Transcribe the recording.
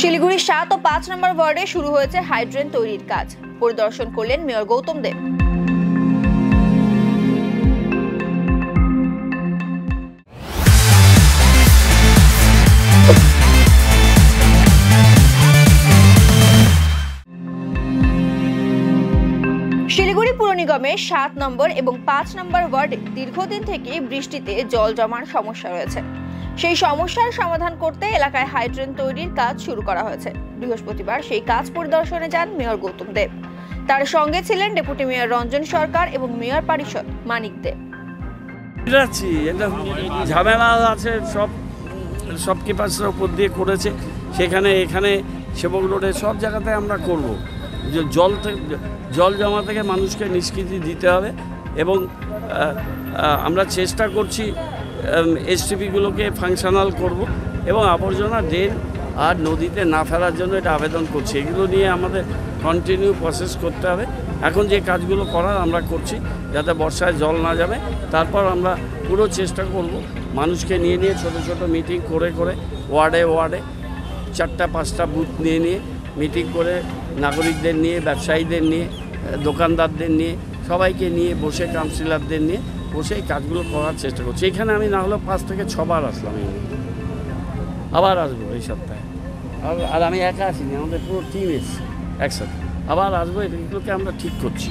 শিলিগুড়ির ৭ ও ৫ নম্বর ওয়ার্ডে শুরু হয়েছে হাইড্রেন তৈরির কাজ। পরিদর্শন করলেন মেয়র গৌতম দেব। শিলিগুড়ি পুর নিগমের ৭ নম্বর এবং ৫ নম্বর ওয়ার্ডে দীর্ঘদিন থেকে বৃষ্টিতে জল জমার সমস্যা রয়েছে। সেই সমস্যার সমাধান করতে এলাকায় হাইড্রেন তৈরির কাজ শুরু করা হয়েছে। বৃহস্পতিবার সেই কাজ পরিদর্শনে যান মেয়র গৌতম দেব। তার সঙ্গে ছিলেন ডেপুটি মেয়র রঞ্জন সরকার এবং মেয়র পরিষদ মানিক দেব। ঝামেলা আছে, সব কিপাসের উপর দিয়ে করেছে, সেখানে এখানে সেবক রোডে সব জায়গাতে আমরা করব। জল জমা থেকে মানুষকে নিষ্কৃতি দিতে হবে এবং আমরা চেষ্টা করছি এসটিপিগুলোকে ফাংশনাল করব এবং আবর্জনা ড্রেন আর নদীতে না ফেলার জন্য এটা আবেদন করছি। এগুলো নিয়ে আমাদের কন্টিনিউ প্রসেস করতে হবে। এখন যে কাজগুলো করার আমরা করছি যাতে বর্ষায় জল না যাবে। তারপর আমরা পুরো চেষ্টা করব মানুষকে নিয়ে ছোট ছোট মিটিং করে ওয়ার্ডে 4টা 5টা বুথ নিয়ে মিটিং করে নাগরিকদের নিয়ে, ব্যবসায়ীদের নিয়ে, দোকানদারদের নিয়ে, সবাইকে নিয়ে বসে, কাউন্সিলরদের নিয়ে বসে এই কাজগুলো করার চেষ্টা করছি। এখানে আমি না হলেও 5 থেকে 6 বার আসলাম, আবার আসবো এই সপ্তাহে। আর আমি একা আসিনি, আমাদের পুরো টিম এসছে একসাথে। আবার আসবো, এগুলোকে আমরা ঠিক করছি।